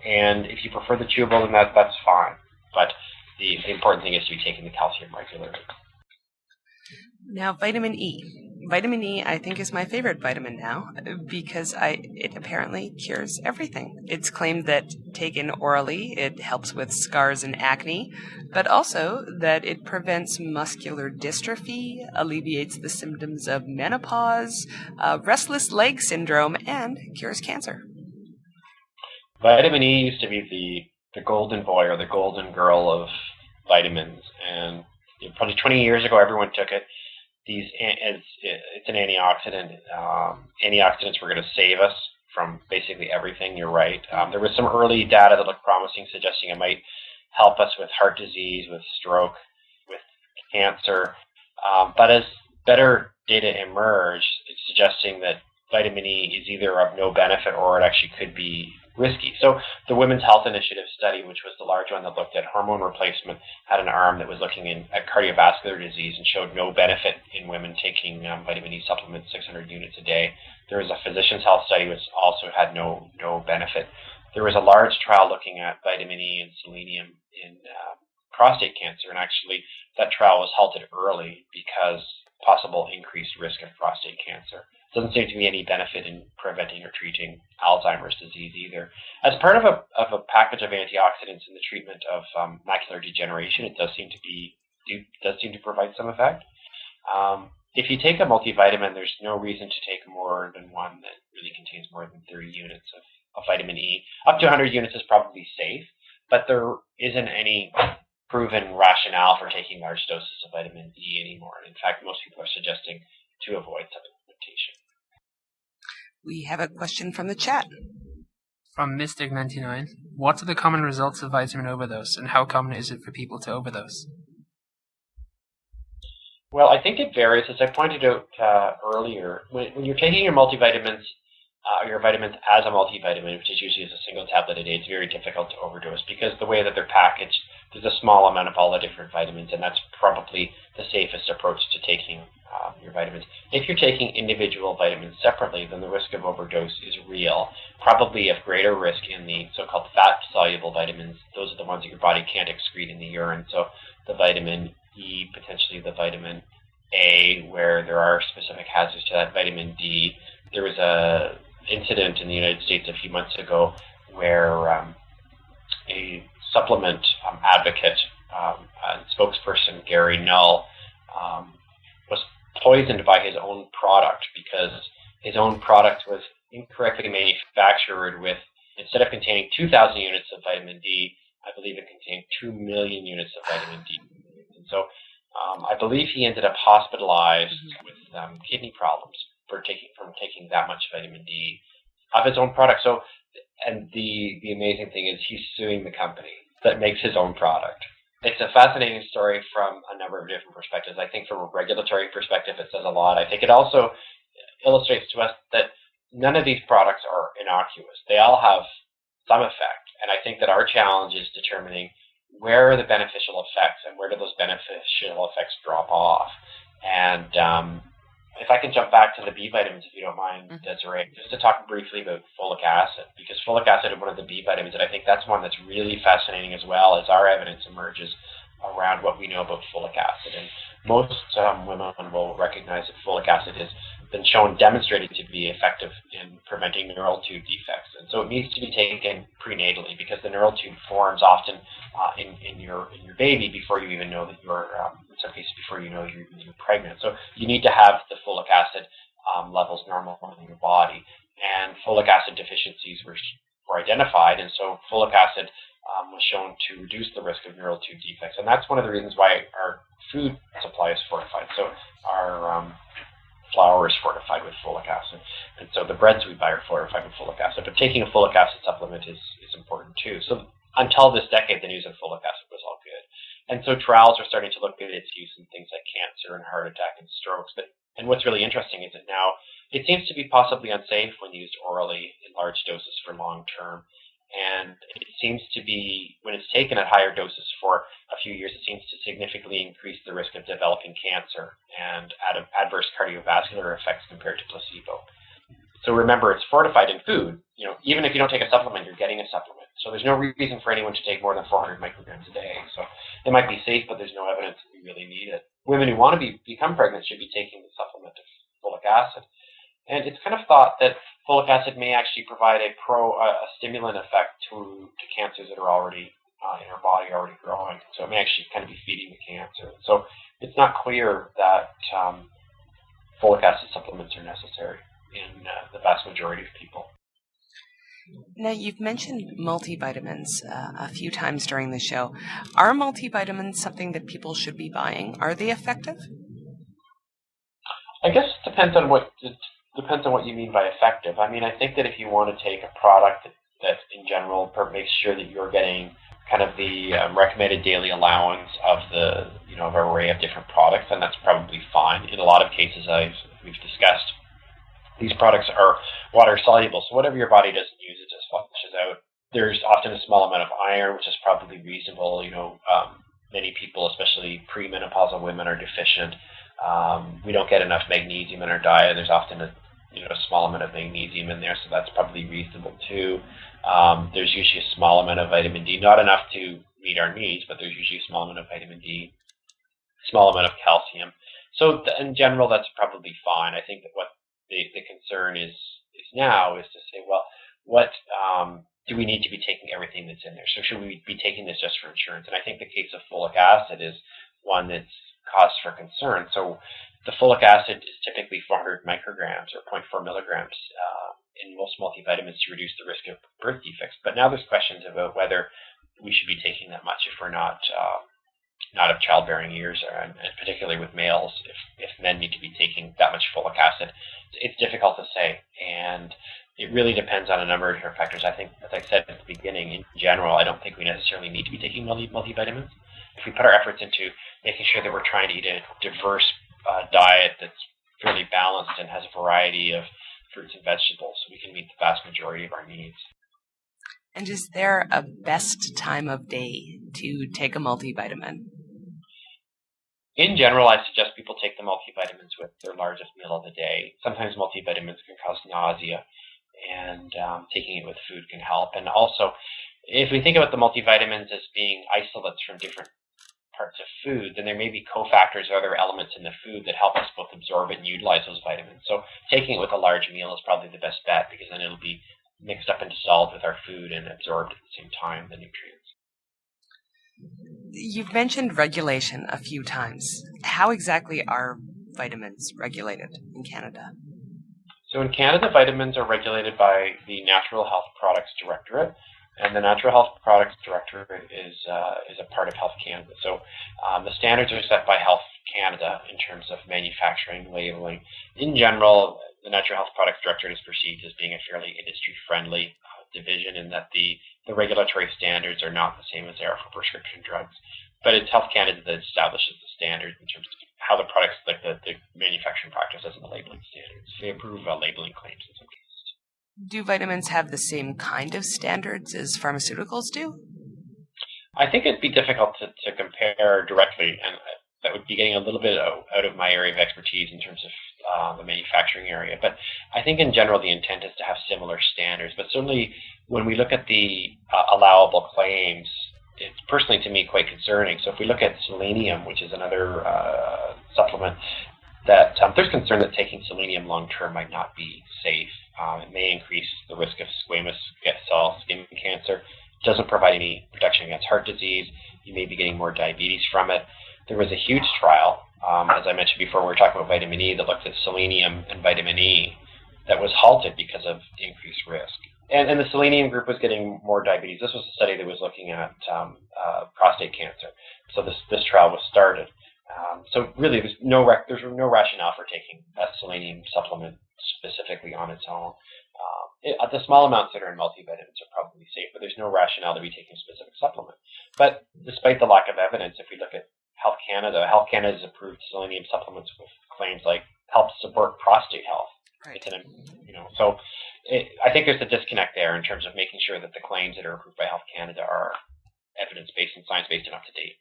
And if you prefer the chewable, then that's fine. But the important thing is to be taking the calcium regularly. Now, vitamin E. Vitamin E, I think, is my favorite vitamin now because it apparently cures everything. It's claimed that taken orally, it helps with scars and acne, but also that it prevents muscular dystrophy, alleviates the symptoms of menopause, restless leg syndrome, and cures cancer. Vitamin E used to be the golden boy or the golden girl of vitamins, and probably 20 years ago, everyone took it. It's an antioxidant. Antioxidants were going to save us from basically everything. You're right. There was some early data that looked promising, suggesting it might help us with heart disease, with stroke, with cancer. But as better data emerged, it's suggesting that vitamin E is either of no benefit or it actually could be risky. So the Women's Health Initiative study, which was the large one that looked at hormone replacement, had an arm that was looking at cardiovascular disease and showed no benefit in women taking vitamin E supplements 600 units a day. There was a physician's health study which also had no benefit. There was a large trial looking at vitamin E and selenium in prostate cancer, and actually that trial was halted early because possible increased risk of prostate cancer. Doesn't seem to be any benefit in preventing or treating Alzheimer's disease either. As part of a package of antioxidants in the treatment of macular degeneration, it does seem to provide some effect. If you take a multivitamin, there's no reason to take more than one that really contains more than 30 units of vitamin E. Up to 100 units is probably safe, but there isn't any proven rationale for taking large doses of vitamin D anymore. In fact, most people are suggesting to avoid supplementation. We have a question from the chat. From Mystic99, what are the common results of vitamin overdose, and how common is it for people to overdose? Well, I think it varies. As I pointed out earlier, when you're taking your multivitamins, your vitamins as a multivitamin, which is usually as a single tablet a day, it's very difficult to overdose because the way that they're packaged, there's a small amount of all the different vitamins, and that's probably the safest approach to taking your vitamins. If you're taking individual vitamins separately, then the risk of overdose is real, probably of greater risk in the so-called fat-soluble vitamins. Those are the ones that your body can't excrete in the urine. So the vitamin E, potentially the vitamin A, where there are specific hazards to that. Vitamin D. There was a incident in the United States a few months ago where a supplement advocate and spokesperson, Gary Null, was poisoned by his own product because his own product was incorrectly manufactured with, instead of containing 2,000 units of vitamin D, I believe it contained 2 million units of vitamin D. And so I believe he ended up hospitalized with kidney problems from taking that much vitamin D of his own product. So, and the amazing thing is he's suing the company that makes his own product. It's a fascinating story from a number of different perspectives. I think from a regulatory perspective, it says a lot. I think it also illustrates to us that none of these products are innocuous. They all have some effect. And I think that our challenge is determining where are the beneficial effects and where do those beneficial effects drop off. And if I can jump back to the B vitamins, if you don't mind, Desiree, just to talk briefly about folic acid, because folic acid is one of the B vitamins, and I think that's one that's really fascinating as well as our evidence emerges around what we know about folic acid. And most women will recognize that folic acid has been demonstrated to be effective in preventing neural tube defects. And so it needs to be taken prenatally because the neural tube forms often in your baby before you even know that you're, in some cases before you know you're pregnant. So you need to have the folic acid levels normal in your body. And folic acid deficiencies were identified, and so folic acid was shown to reduce the risk of neural tube defects. And that's one of the reasons why our food supply is fortified. So our flour is fortified with folic acid, and so the breads we buy are fortified with folic acid. But taking a folic acid supplement is important too. So until this decade, the news of folic acid was all good, and so trials are starting to look at its use in things like cancer and heart attack and strokes. And what's really interesting is that now it seems to be possibly unsafe when used orally in large doses for long term. And it seems to be, when it's taken at higher doses for a few years, it seems to significantly increase the risk of developing cancer and adverse cardiovascular effects compared to placebo. So remember, it's fortified in food. Even if you don't take a supplement, you're getting a supplement. So there's no reason for anyone to take more than 400 micrograms a day. So it might be safe, but there's no evidence that we really need it. Women who want to become pregnant should be taking the supplement of folic acid. And it's kind of thought that folic acid may actually provide a stimulant effect to cancers that are already in our body, already growing. So it may actually kind of be feeding the cancer. So it's not clear that folic acid supplements are necessary in the vast majority of people. Now, you've mentioned multivitamins a few times during the show. Are multivitamins something that people should be buying? Are they effective? I guess it depends on what you mean by effective. I mean, I think that if you want to take a product that in general makes sure that you're getting kind of the recommended daily allowance of the of an array of different products, then that's probably fine. In a lot of cases, we've discussed, these products are water soluble, so whatever your body doesn't use, it just flushes out. There's often a small amount of iron, which is probably reasonable. Many people, especially premenopausal women, are deficient. We don't get enough magnesium in our diet. There's often a small amount of magnesium in there, so that's probably reasonable too. There's usually a small amount of vitamin D, not enough to meet our needs, but there's usually a small amount of vitamin D, small amount of calcium. So in general, that's probably fine. I think that what the concern is now is to say, well, what do we need to be taking everything that's in there? So should we be taking this just for insurance? And I think the case of folic acid is one that's cause for concern. So the folic acid is typically 400 micrograms or 0.4 milligrams in most multivitamins to reduce the risk of birth defects. But now there's questions about whether we should be taking that much if we're not of childbearing years, and particularly with males, if men need to be taking that much folic acid. It's difficult to say, and it really depends on a number of different factors. I think, as I said at the beginning, in general, I don't think we necessarily need to be taking multivitamins. If we put our efforts into making sure that we're trying to eat a diverse diet that's fairly balanced and has a variety of fruits and vegetables, we can meet the vast majority of our needs. And is there a best time of day to take a multivitamin? In general, I suggest people take the multivitamins with their largest meal of the day. Sometimes multivitamins can cause nausea, and taking it with food can help. And also, if we think about the multivitamins as being isolates from different parts of food, then there may be cofactors or other elements in the food that help us both absorb it and utilize those vitamins. So taking it with a large meal is probably the best bet, because then it'll be mixed up and dissolved with our food and absorbed at the same time, the nutrients. You've mentioned regulation a few times. How exactly are vitamins regulated in Canada? So in Canada, vitamins are regulated by the Natural Health Products Directorate, and the Natural Health Products Directorate is a part of Health Canada. So the standards are set by Health Canada in terms of manufacturing, labeling. In general, the Natural Health Products Directorate is perceived as being a fairly industry-friendly division, in that the regulatory standards are not the same as they are for prescription drugs. But it's Health Canada that establishes the standards in terms of how the products, like the manufacturing practices and the labeling standards. They approve labeling claims in some cases. Do vitamins have the same kind of standards as pharmaceuticals do? I think it'd be difficult to compare directly, and that would be getting a little bit out of my area of expertise in terms of the manufacturing area. But I think in general the intent is to have similar standards. But certainly when we look at the allowable claims, it's personally to me quite concerning. So if we look at selenium, which is another supplement, that there's concern that taking selenium long-term might not be safe. It may increase the risk of squamous cell skin cancer. It doesn't provide any protection against heart disease. You may be getting more diabetes from it. There was a huge trial, as I mentioned before, we were talking about vitamin E, that looked at selenium and vitamin E, that was halted because of increased risk. And the selenium group was getting more diabetes. This was a study that was looking at prostate cancer. So this trial was started. So really, there's no rationale for taking a selenium supplement specifically on its own. The small amounts that are in multivitamins are probably safe, but there's no rationale to be taking a specific supplement. But despite the lack of evidence, if we look at Health Canada has approved selenium supplements with claims like helps support prostate health. Right. I think there's a disconnect there in terms of making sure that the claims that are approved by Health Canada are evidence-based and science-based and up to date.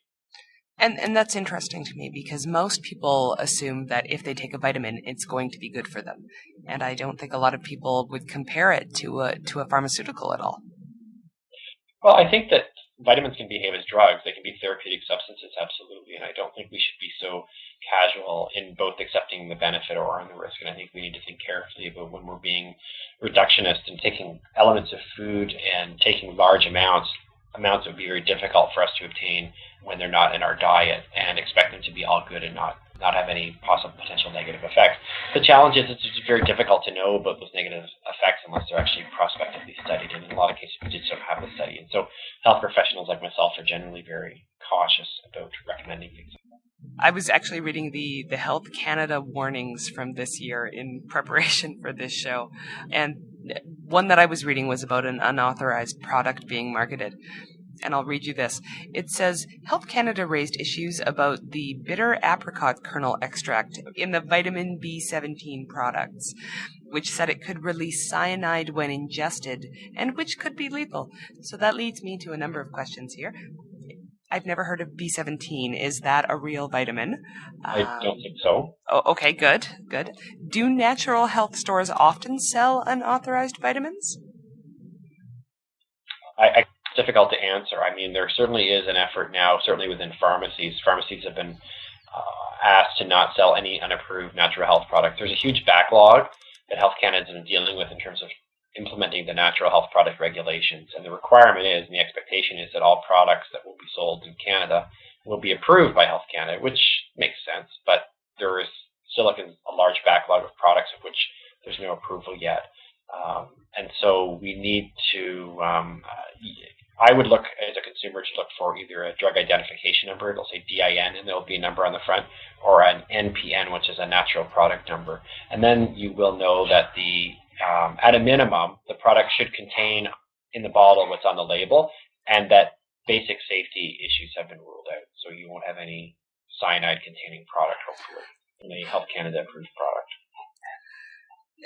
And that's interesting to me because most people assume that if they take a vitamin, it's going to be good for them. And I don't think a lot of people would compare it to a pharmaceutical at all. Well, I think that vitamins can behave as drugs. They can be therapeutic substances, absolutely. And I don't think we should be so casual in both accepting the benefit or in the risk. And I think we need to think carefully about when we're being reductionist and taking elements of food and taking large amounts that would be very difficult for us to obtain when they're not in our diet, and expect them to be all good and not have any possible potential negative effects. The challenge is it's just very difficult to know about those negative effects unless they're actually prospectively studied, and in a lot of cases we just don't have the study. And so health professionals like myself are generally very cautious about recommending things. I was actually reading the Health Canada warnings from this year in preparation for this show, and one that I was reading was about an unauthorized product being marketed. And I'll read you this. It says, Health Canada raised issues about the bitter apricot kernel extract in the vitamin B17 products, which said it could release cyanide when ingested, and which could be lethal. So that leads me to a number of questions here. I've never heard of B17. Is that a real vitamin? I don't think so. Oh, okay, good. Do natural health stores often sell unauthorized vitamins? It's difficult to answer. I mean, there certainly is an effort now, certainly within pharmacies. Pharmacies have been asked to not sell any unapproved natural health products. There's a huge backlog that Health Canada has been dealing with in terms of implementing the natural health product regulations. And the requirement is, and the expectation is, that all products that will be sold in Canada will be approved by Health Canada, which makes sense. But there is still a large backlog of products of which there's no approval yet. And so we need to, I would look as a consumer to look for either a drug identification number, it'll say DIN, and there'll be a number on the front, or an NPN, which is a natural product number. And then you will know that at a minimum, the product should contain in the bottle what's on the label, and that basic safety issues have been ruled out. So you won't have any cyanide-containing product, hopefully, in a Health Canada-approved product.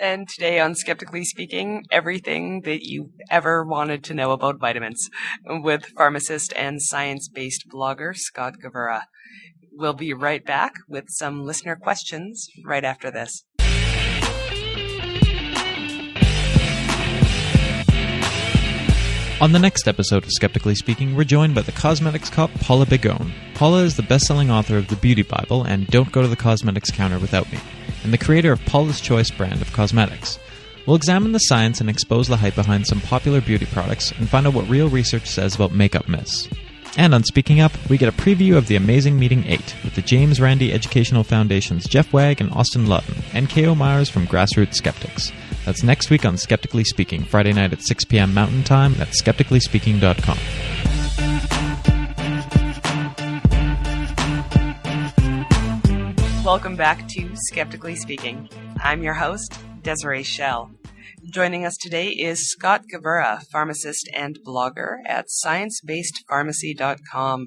And today on Skeptically Speaking, everything that you ever wanted to know about vitamins with pharmacist and science-based blogger Scott Gavura. We'll be right back with some listener questions right after this. On the next episode of Skeptically Speaking, we're joined by the cosmetics cop Paula Bigone. Paula is the best-selling author of The Beauty Bible and Don't Go to the Cosmetics Counter Without Me, and the creator of Paula's Choice brand of cosmetics. We'll examine the science and expose the hype behind some popular beauty products and find out what real research says about makeup myths. And on Speaking Up, we get a preview of the amazing Meeting 8 with the James Randi Educational Foundation's Jeff Wagg and Austin Lutton, and K.O. Myers from Grassroots Skeptics. That's next week on Skeptically Speaking, Friday night at 6 p.m. Mountain Time at skepticallyspeaking.com. Welcome back to Skeptically Speaking. I'm your host, Desiree Schell. Joining us today is Scott Gavura, pharmacist and blogger at sciencebasedpharmacy.com.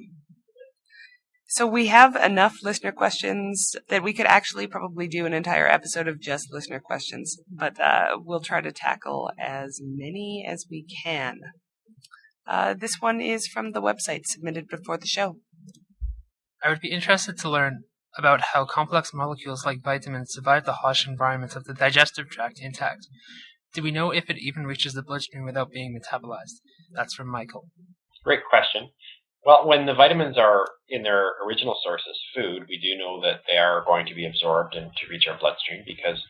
So we have enough listener questions that we could actually probably do an entire episode of just listener questions, but we'll try to tackle as many as we can. This one is from the website submitted before the show. I would be interested to learn about how complex molecules like vitamins survive the harsh environment of the digestive tract intact. Do we know if it even reaches the bloodstream without being metabolized? That's from Michael. Great question. Well, when the vitamins are in their original sources, food, we do know that they are going to be absorbed and to reach our bloodstream, because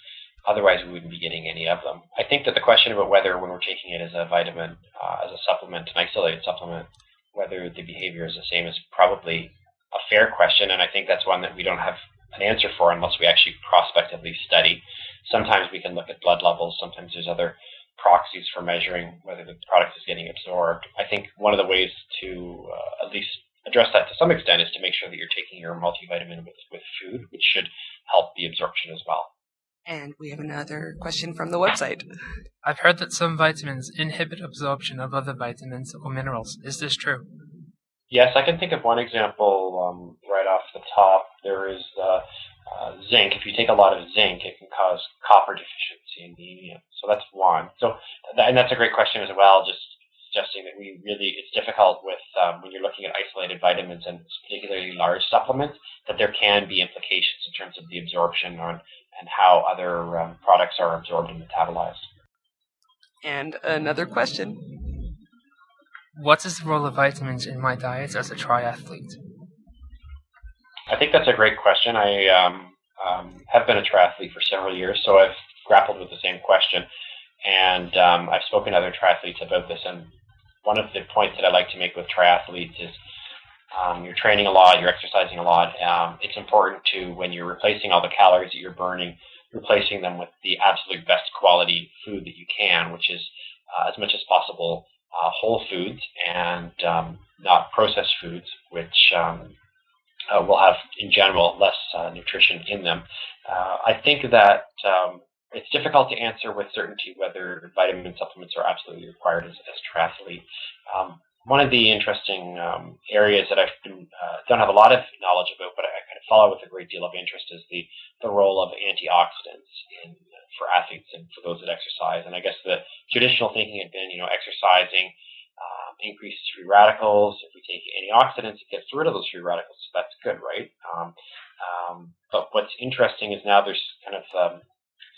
otherwise we wouldn't be getting any of them. I think that the question about whether when we're taking it as a vitamin, as a supplement, an isolated supplement, whether the behavior is the same is probably a fair question, and I think that's one that we don't have an answer for unless we actually prospectively study. Sometimes we can look at blood levels, sometimes there's other proxies for measuring whether the product is getting absorbed. I think one of the ways to at least address that to some extent is to make sure that you're taking your multivitamin with food, which should help the absorption as well. And we have another question from the website. I've heard that some vitamins inhibit absorption of other vitamins or minerals. Is this true? Yes, I can think of one example right off the top. There is zinc. If you take a lot of zinc, it can cause copper deficiency anemia. So that's one. And that's a great question as well, just suggesting that it's difficult with when you're looking at isolated vitamins and particularly large supplements, that there can be implications in terms of the absorption and how other products are absorbed and metabolized. And another question. What is the role of vitamins in my diet as a triathlete? I think that's a great question. I have been a triathlete for several years, so I've grappled with the same question. And I've spoken to other triathletes about this. And one of the points that I like to make with triathletes is you're training a lot, you're exercising a lot. It's important to, when you're replacing all the calories that you're burning, replacing them with the absolute best quality food that you can, which is as much as possible whole foods and not processed foods, which will have, in general, less nutrition in them. I think that it's difficult to answer with certainty whether vitamin supplements are absolutely required as triathlete. One of the interesting areas that I don't have a lot of knowledge about, but I kind of follow with a great deal of interest, is the role of antioxidants for athletes and for those that exercise. And I guess the traditional thinking had been, exercising increases free radicals. If we take antioxidants, it gets rid of those free radicals. So that's good, right? But what's interesting is now there's kind of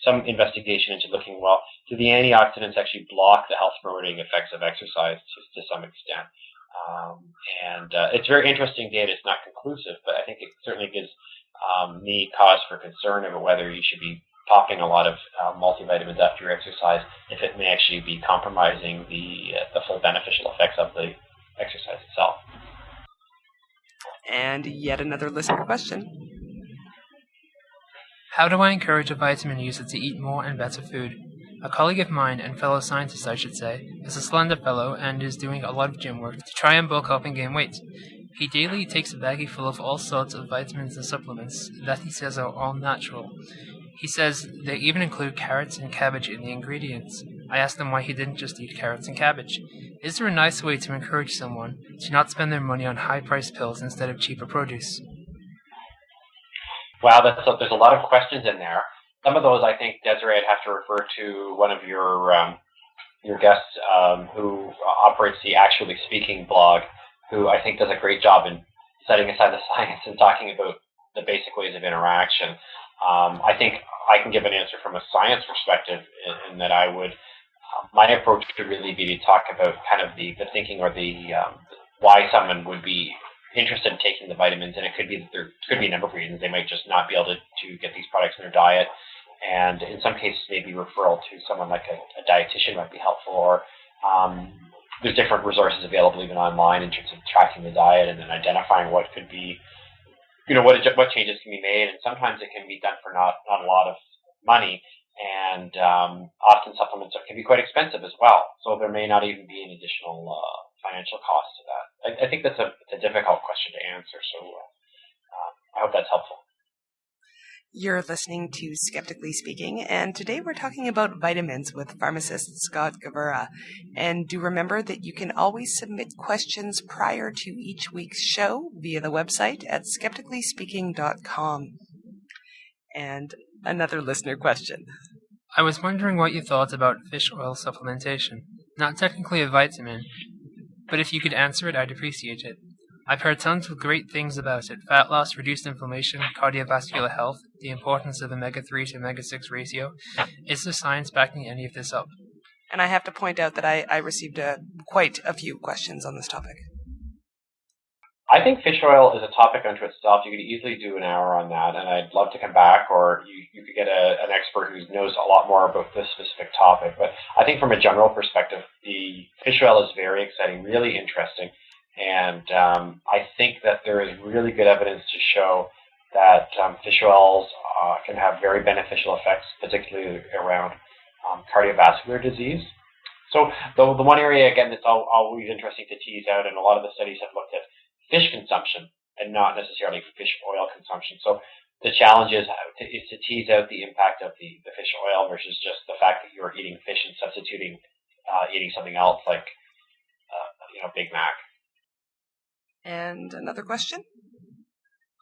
some investigation into looking, well, do the antioxidants actually block the health-promoting effects of exercise to some extent? It's very interesting data. It's not conclusive, but I think it certainly gives me cause for concern about whether you should be popping a lot of multivitamins after your exercise, if it may actually be compromising the full beneficial effects of the exercise itself. And yet another listener question. How do I encourage a vitamin user to eat more and better food? A colleague of mine, and fellow scientist I should say, is a slender fellow and is doing a lot of gym work to try and bulk up and gain weight. He daily takes a baggie full of all sorts of vitamins and supplements that he says are all natural. He says they even include carrots and cabbage in the ingredients. I asked him why he didn't just eat carrots and cabbage. Is there a nice way to encourage someone to not spend their money on high-priced pills instead of cheaper produce? Wow, there's a lot of questions in there. Some of those, I think, Desiree, I'd have to refer to one of your guests who operates the Actually Speaking blog, who I think does a great job in setting aside the science and talking about the basic ways of interaction. I think I can give an answer from a science perspective in that I would, my approach could really be to talk about kind of the thinking or the why someone would be interested in taking the vitamins, and it could be that there could be a number of reasons. They might just not be able to get these products in their diet, and in some cases maybe referral to someone like a dietitian might be helpful, or there's different resources available even online in terms of tracking the diet and then identifying what could be, what changes can be made, and sometimes it can be done for not a lot of money, and often supplements can be quite expensive as well, so there may not even be an additional financial cost to that. I think it's a difficult question to answer, so I hope that's helpful. You're listening to Skeptically Speaking, and today we're talking about vitamins with pharmacist Scott Gavura. And do remember that you can always submit questions prior to each week's show via the website at skepticallyspeaking.com. And another listener question. I was wondering what you thought about fish oil supplementation. Not technically a vitamin, but if you could answer it, I'd appreciate it. I've heard tons of great things about it. Fat loss, reduced inflammation, cardiovascular health, the importance of omega-3 to omega-6 ratio. Is the science backing any of this up? And I have to point out that I received quite a few questions on this topic. I think fish oil is a topic unto itself. You could easily do an hour on that, and I'd love to come back, or you could get an expert who knows a lot more about this specific topic. But I think from a general perspective, the fish oil is very exciting, really interesting. And I think that there is really good evidence to show that fish oils can have very beneficial effects, particularly around cardiovascular disease. So the one area, again, that's always interesting to tease out, and a lot of the studies have looked at fish consumption and not necessarily fish oil consumption. So the challenge is to tease out the impact of the fish oil versus just the fact that you're eating fish and substituting eating something else like Big Mac. And another question?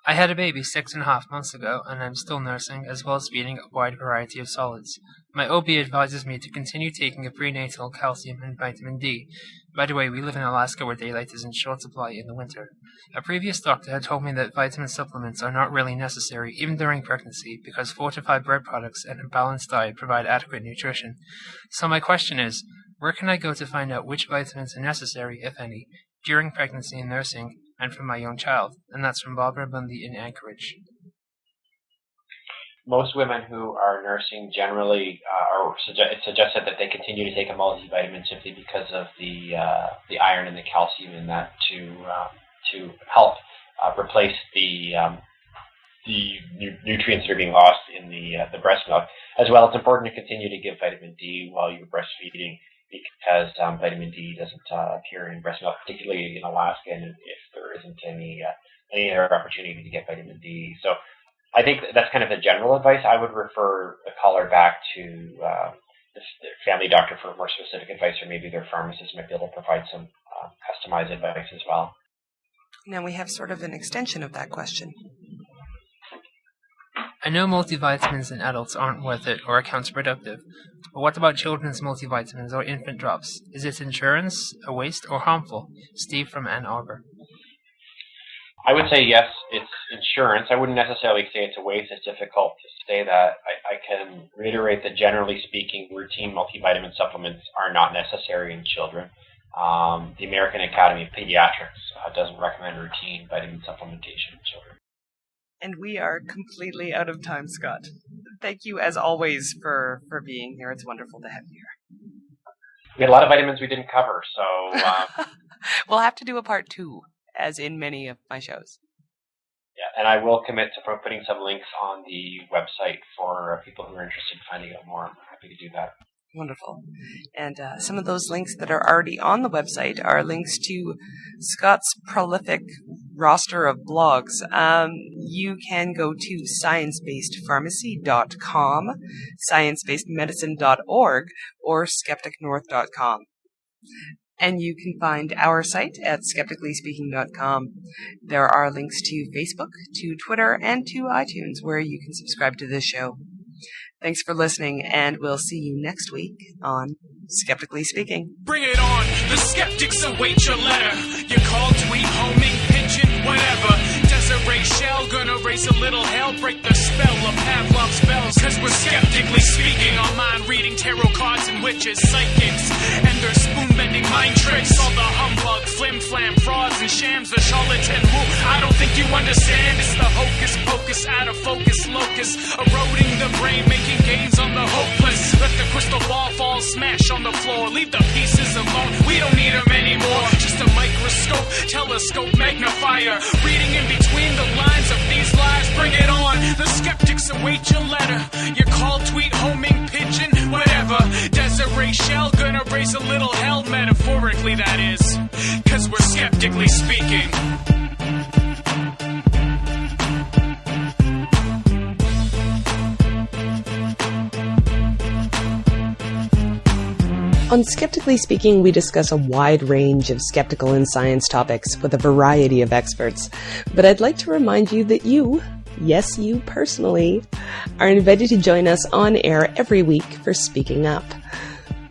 I had a baby 6.5 months ago, and I'm still nursing, as well as feeding a wide variety of solids. My OB advises me to continue taking a prenatal calcium and vitamin D. By the way, we live in Alaska where daylight is in short supply in the winter. A previous doctor had told me that vitamin supplements are not really necessary even during pregnancy because fortified bread products and a balanced diet provide adequate nutrition. So my question is, where can I go to find out which vitamins are necessary, if any, during pregnancy and nursing, and for my young child? And that's from Barbara Bundy in Anchorage. Most women who are nursing generally it's suggested that they continue to take a multivitamin simply because of the iron and the calcium in that to help replace the nutrients that are being lost in the breast milk. As well, it's important to continue to give vitamin D while you're breastfeeding because vitamin D doesn't appear in breast milk, particularly in Alaska, and if there isn't any other opportunity to get vitamin D. So I think that's kind of the general advice. I would refer the caller back to the family doctor for more specific advice, or maybe their pharmacist might be able to provide some customized advice as well. Now we have sort of an extension of that question. I know multivitamins in adults aren't worth it or counterproductive, but what about children's multivitamins or infant drops? Is it insurance, a waste, or harmful? Steve from Ann Arbor. I would say yes, it's insurance. I wouldn't necessarily say it's a waste. It's difficult to say that. I can reiterate that generally speaking, routine multivitamin supplements are not necessary in children. The American Academy of Pediatrics doesn't recommend routine vitamin supplementation in children. And we are completely out of time, Scott. Thank you, as always, for being here. It's wonderful to have you here. We had a lot of vitamins we didn't cover, so... We'll have to do a part 2, as in many of my shows. Yeah, and I will commit to putting some links on the website for people who are interested in finding out more. I'm happy to do that. Wonderful. And some of those links that are already on the website are links to Scott's prolific roster of blogs. You can go to sciencebasedpharmacy.com, sciencebasedmedicine.org, or skepticnorth.com. And you can find our site at skepticallyspeaking.com. There are links to Facebook, to Twitter, and to iTunes where you can subscribe to this show. Thanks for listening, and we'll see you next week on Skeptically Speaking. Bring it on! The skeptics await your letter. Your call, tweet, homing, pigeon, whatever. Desiree Shell gonna raise a little hell, break the spell of Pavlov's spells. Cause we're skeptically speaking, our mind reading tarot cards and witches, psychics, and their spoon-bending mind tricks. All the humbug, flim-flam, frauds and shams, the charlatan woo. I don't think you understand. It's the hocus pocus, out of focus locus, eroding the brain, making gains on the hopeless. Let the crystal ball fall, smash on the floor. Leave the pieces alone, we don't need them anymore. Just a microscope, telescope, magnifier, reading in between the lines of these lies. Bring it on, the skeptics await your letter. Your call, tweet, homing, pigeon, whatever. Desiree Shell gonna raise a little hell, metaphorically that is. Cause we're skeptically speaking. On Skeptically Speaking, we discuss a wide range of skeptical and science topics with a variety of experts. But I'd like to remind you that you, yes, you personally, are invited to join us on air every week for Speaking Up.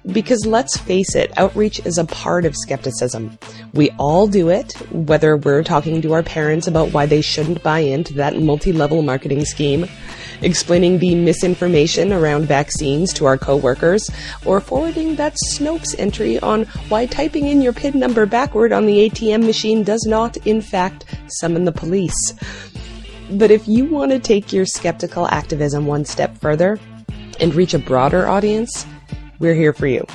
Because let's face it, outreach is a part of skepticism. We all do it, whether we're talking to our parents about why they shouldn't buy into that multi-level marketing scheme, explaining the misinformation around vaccines to our coworkers, or forwarding that Snopes entry on why typing in your PIN number backward on the ATM machine does not, in fact, summon the police. But if you want to take your skeptical activism one step further and reach a broader audience, we're here for you.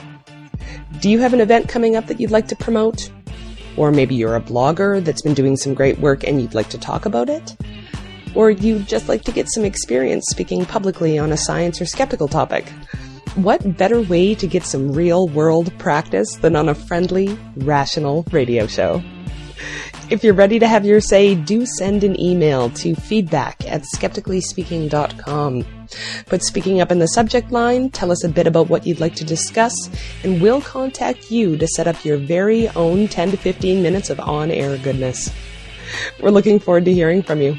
Do you have an event coming up that you'd like to promote? Or maybe you're a blogger that's been doing some great work and you'd like to talk about it? Or you'd just like to get some experience speaking publicly on a science or skeptical topic? What better way to get some real-world practice than on a friendly, rational radio show? If you're ready to have your say, do send an email to feedback@skepticallyspeaking.com. Put speaking up in the subject line, tell us a bit about what you'd like to discuss, and we'll contact you to set up your very own 10 to 15 minutes of on-air goodness. We're looking forward to hearing from you.